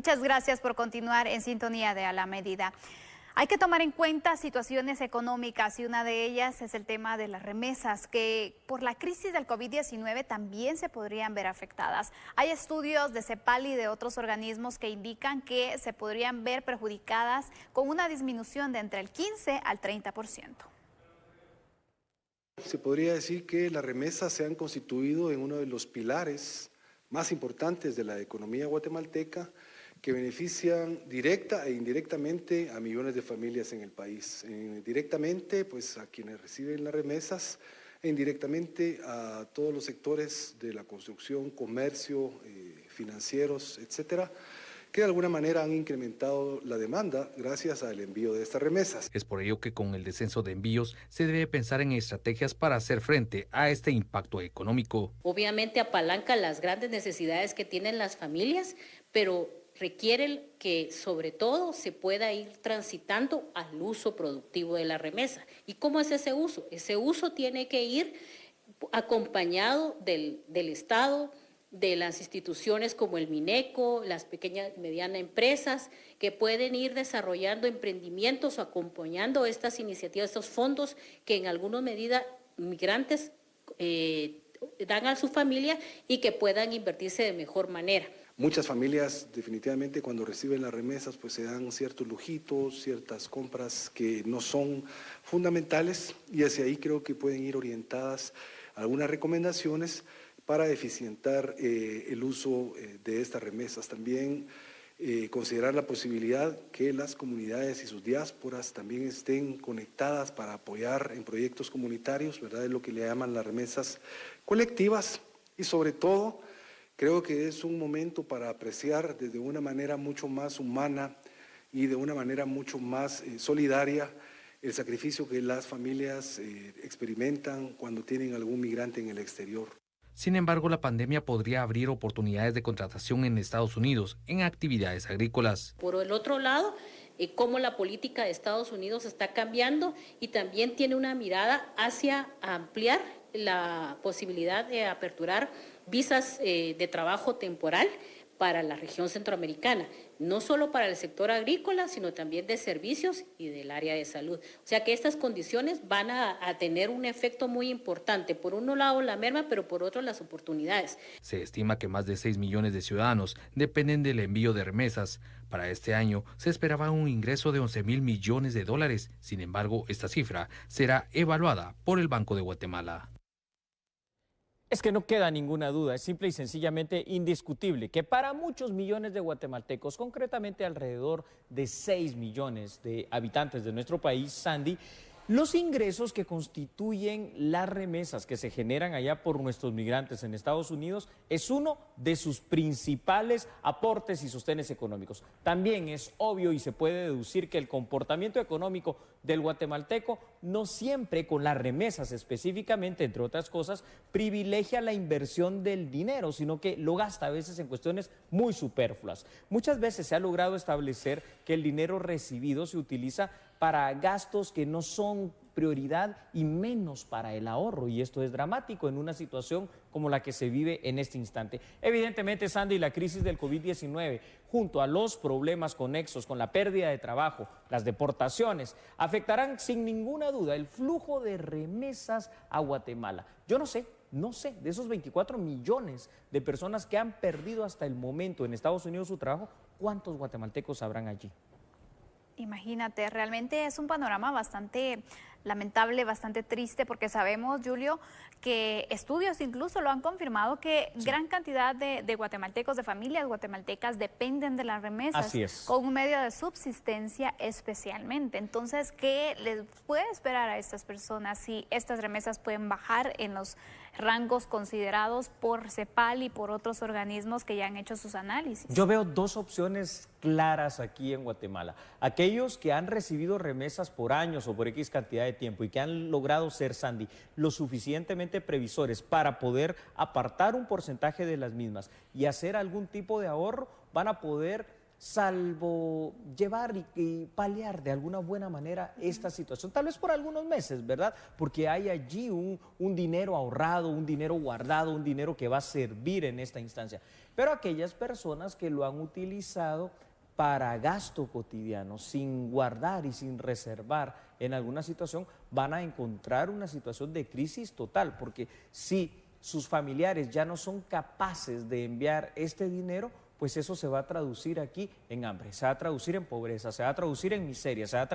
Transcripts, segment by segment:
Muchas gracias por continuar en sintonía de A la Medida. Hay que tomar en cuenta situaciones económicas y una de ellas es el tema de las remesas, que por la crisis del COVID-19 también se podrían ver afectadas. Hay estudios de CEPAL y de otros organismos que indican que se podrían ver perjudicadas con una disminución de entre el 15 al 30%. Se podría decir que las remesas se han constituido en uno de los pilares más importantes de la economía guatemalteca, que benefician directa e indirectamente a millones de familias en el país. Directamente, pues a quienes reciben las remesas, e indirectamente a todos los sectores de la construcción, comercio, financieros, etcétera, que de alguna manera han incrementado la demanda gracias al envío de estas remesas. Es por ello que con el descenso de envíos se debe pensar en estrategias para hacer frente a este impacto económico. Obviamente apalanca las grandes necesidades que tienen las familias, pero requiere que sobre todo se pueda ir transitando al uso productivo de la remesa. ¿Y cómo es ese uso? Ese uso tiene que ir acompañado del Estado, de las instituciones como el Mineco, las pequeñas y medianas empresas que pueden ir desarrollando emprendimientos o acompañando estas iniciativas, estos fondos que en alguna medida migrantes dan a su familia y que puedan invertirse de mejor manera. Muchas familias definitivamente cuando reciben las remesas pues se dan ciertos lujitos, ciertas compras que no son fundamentales y hacia ahí creo que pueden ir orientadas algunas recomendaciones para eficientar el uso de estas remesas. También considerar la posibilidad que las comunidades y sus diásporas también estén conectadas para apoyar en proyectos comunitarios, ¿verdad? Es lo que le llaman las remesas colectivas y sobre todo creo que es un momento para apreciar desde una manera mucho más humana y de una manera mucho más solidaria el sacrificio que las familias experimentan cuando tienen algún migrante en el exterior. Sin embargo, la pandemia podría abrir oportunidades de contratación en Estados Unidos en actividades agrícolas. Por el otro lado, cómo la política de Estados Unidos está cambiando y también tiene una mirada hacia ampliar la posibilidad de aperturar visas de trabajo temporal para la región centroamericana, no solo para el sector agrícola, sino también de servicios y del área de salud. O sea que estas condiciones van a tener un efecto muy importante. Por un lado la merma, pero por otro las oportunidades. Se estima que más de 6 millones de ciudadanos dependen del envío de remesas. Para este año se esperaba un ingreso de 11.000 millones de dólares. Sin embargo, esta cifra será evaluada por el Banco de Guatemala. Es que no queda ninguna duda, es simple y sencillamente indiscutible que para muchos millones de guatemaltecos, concretamente alrededor de 6 millones de habitantes de nuestro país, Sandy, los ingresos que constituyen las remesas que se generan allá por nuestros migrantes en Estados Unidos es uno de sus principales aportes y sostenes económicos. También es obvio y se puede deducir que el comportamiento económico del guatemalteco no siempre con las remesas específicamente, entre otras cosas, privilegia la inversión del dinero, sino que lo gasta a veces en cuestiones muy superfluas. Muchas veces se ha logrado establecer que el dinero recibido se utiliza para gastos que no son prioridad y menos para el ahorro, y esto es dramático en una situación como la que se vive en este instante. Evidentemente, Sandy, la crisis del COVID-19, junto a los problemas conexos con la pérdida de trabajo, las deportaciones, afectarán sin ninguna duda el flujo de remesas a Guatemala. Yo no sé, de esos 24 millones de personas que han perdido hasta el momento en Estados Unidos su trabajo, ¿cuántos guatemaltecos habrán allí? Imagínate, realmente es un panorama bastante lamentable, bastante triste, porque sabemos, Julio, que estudios incluso lo han confirmado que gran cantidad de guatemaltecos, de familias guatemaltecas dependen de las remesas. Así es. Con un medio de subsistencia especialmente. Entonces, ¿qué les puede esperar a estas personas si estas remesas pueden bajar en los rangos considerados por CEPAL y por otros organismos que ya han hecho sus análisis? Yo veo dos opciones claras aquí en Guatemala. Aquellos que han recibido remesas por años o por X cantidad de tiempo y que han logrado ser, Sandy, lo suficientemente previsores para poder apartar un porcentaje de las mismas y hacer algún tipo de ahorro, van a poder salvo llevar y paliar de alguna buena manera esta situación, tal vez por algunos meses, ¿verdad? Porque hay allí un dinero ahorrado, un dinero guardado, un dinero que va a servir en esta instancia. Pero aquellas personas que lo han utilizado para gasto cotidiano, sin guardar y sin reservar en alguna situación, van a encontrar una situación de crisis total, porque si sus familiares ya no son capaces de enviar este dinero, pues eso se va a traducir aquí en hambre, se va a traducir en pobreza, se va a traducir en miseria, se va a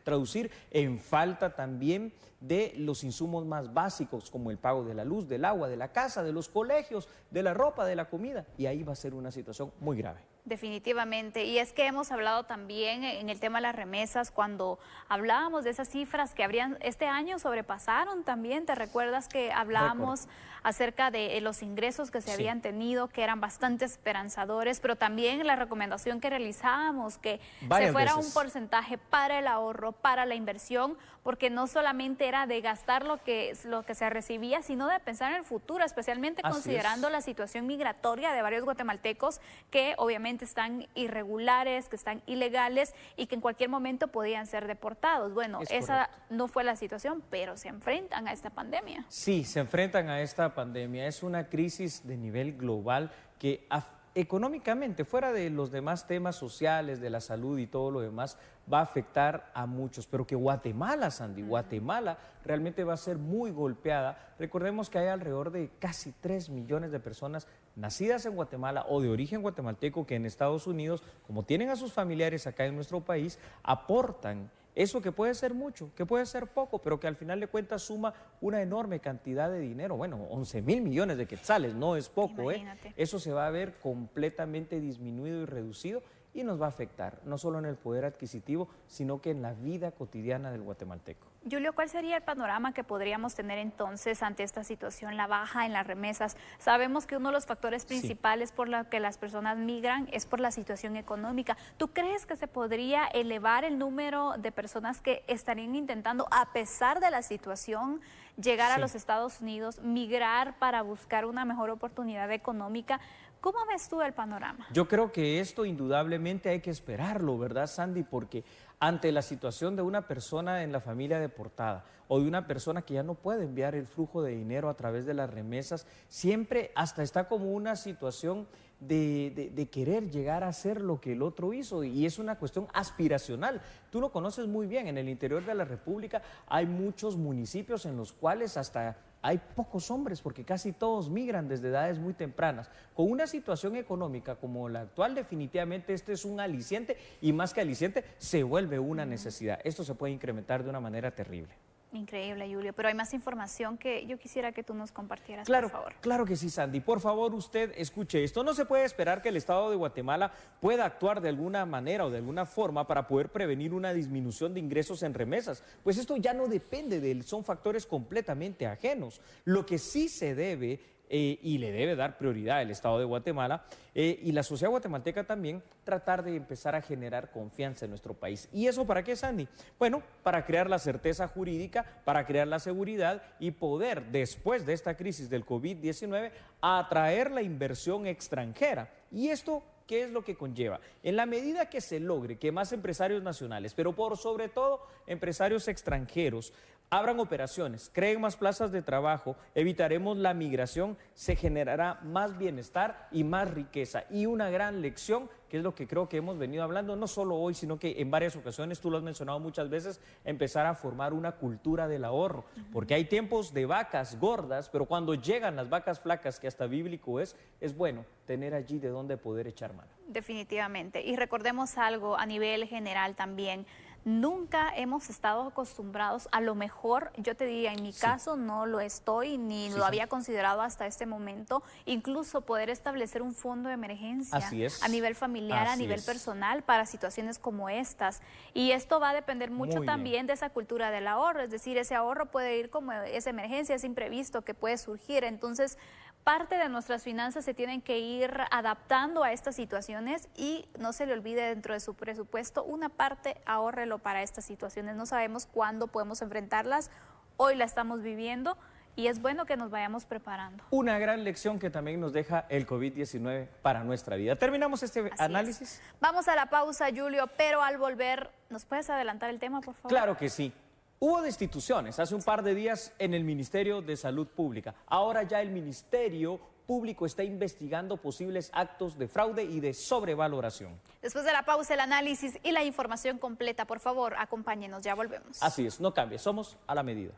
traducir en falta también de los insumos más básicos, como el pago de la luz, del agua, de la casa, de los colegios, de la ropa, de la comida, y ahí va a ser una situación muy grave. Definitivamente, y es que hemos hablado también en el tema de las remesas, cuando hablábamos de esas cifras que habrían, este año sobrepasaron también, ¿te recuerdas que hablábamos acerca de los ingresos que se habían tenido, que eran bastante esperanzadores, pero también la recomendación que realizábamos, que se fuera un porcentaje para el ahorro, para la inversión, porque no solamente era de gastar lo que se recibía, sino de pensar en el futuro, especialmente considerando la situación migratoria de varios guatemaltecos que obviamente están irregulares, que están ilegales y que en cualquier momento podían ser deportados. Bueno, esa no fue la situación, pero se enfrentan a esta pandemia. Sí, se enfrentan a esta pandemia. Es una crisis de nivel global que económicamente, fuera de los demás temas sociales, de la salud y todo lo demás, va a afectar a muchos, pero que Guatemala, Sandy, Guatemala realmente va a ser muy golpeada. Recordemos que hay alrededor de casi 3 millones de personas nacidas en Guatemala o de origen guatemalteco que en Estados Unidos, como tienen a sus familiares acá en nuestro país, aportan eso que puede ser mucho, que puede ser poco, pero que al final de cuentas suma una enorme cantidad de dinero. Bueno, 11,000 millones de quetzales, no es poco, Eso se va a ver completamente disminuido y reducido y nos va a afectar, no solo en el poder adquisitivo, sino que en la vida cotidiana del guatemalteco. Julio, ¿cuál sería el panorama que podríamos tener entonces ante esta situación, la baja en las remesas? Sabemos que uno de los factores principales por los que las personas migran es por la situación económica. ¿Tú crees que se podría elevar el número de personas que estarían intentando, a pesar de la situación, llegar a los Estados Unidos, migrar para buscar una mejor oportunidad económica? ¿Cómo ves tú el panorama? Yo creo que esto indudablemente hay que esperarlo, ¿verdad, Sandy? Porque ante la situación de una persona en la familia deportada o de una persona que ya no puede enviar el flujo de dinero a través de las remesas, siempre hasta está como una situación de querer llegar a hacer lo que el otro hizo, y es una cuestión aspiracional. Tú lo conoces muy bien, en el interior de la República hay muchos municipios en los cuales hasta hay pocos hombres, porque casi todos migran desde edades muy tempranas. Con una situación económica como la actual, definitivamente este es un aliciente, y más que aliciente, se vuelve una necesidad. Esto se puede incrementar de una manera terrible. Increíble, Julio, pero hay más información que yo quisiera que tú nos compartieras, por favor. Claro que sí, Sandy. Por favor, usted escuche esto. No se puede esperar que el Estado de Guatemala pueda actuar de alguna manera o de alguna forma para poder prevenir una disminución de ingresos en remesas, pues esto ya no depende de él, son factores completamente ajenos. Lo que sí se debe y le debe dar prioridad al Estado de Guatemala y la sociedad guatemalteca también, tratar de empezar a generar confianza en nuestro país. ¿Y eso para qué, Sandy? Bueno, para crear la certeza jurídica, para crear la seguridad y poder, después de esta crisis del COVID-19, atraer la inversión extranjera. ¿Y esto qué es lo que conlleva? En la medida que se logre que más empresarios nacionales, pero por sobre todo empresarios extranjeros, abran operaciones, creen más plazas de trabajo, evitaremos la migración, se generará más bienestar y más riqueza. Y una gran lección, que es lo que creo que hemos venido hablando, no solo hoy, sino que en varias ocasiones, tú lo has mencionado muchas veces, empezar a formar una cultura del ahorro, porque hay tiempos de vacas gordas, pero cuando llegan las vacas flacas, que hasta bíblico es bueno tener allí de dónde poder echar mano. Definitivamente, y recordemos algo a nivel general también. Nunca hemos estado acostumbrados, a lo mejor, yo te diría, en mi caso no lo estoy, ni lo había considerado hasta este momento, incluso poder establecer un fondo de emergencia a nivel familiar, a nivel personal, para situaciones como estas. Y esto va a depender mucho también de esa cultura del ahorro, es decir, ese ahorro puede ir como esa emergencia, ese imprevisto que puede surgir. Entonces, parte de nuestras finanzas se tienen que ir adaptando a estas situaciones, y no se le olvide dentro de su presupuesto una parte, ahórrelo para estas situaciones. No sabemos cuándo podemos enfrentarlas, hoy la estamos viviendo, y es bueno que nos vayamos preparando. Una gran lección que también nos deja el COVID-19 para nuestra vida. ¿Terminamos este análisis? Vamos a la pausa, Julio, pero al volver, ¿nos puedes adelantar el tema, por favor? Claro que sí. Hubo destituciones hace un par de días en el Ministerio de Salud Pública. Ahora ya el Ministerio Público está investigando posibles actos de fraude y de sobrevaloración. Después de la pausa, el análisis y la información completa. Por favor, acompáñenos, ya volvemos. Así es, no cambie, somos a la medida.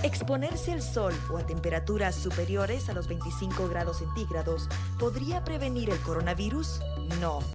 Exponerse al sol o a temperaturas superiores a los 25 grados centígrados podría prevenir el coronavirus. No.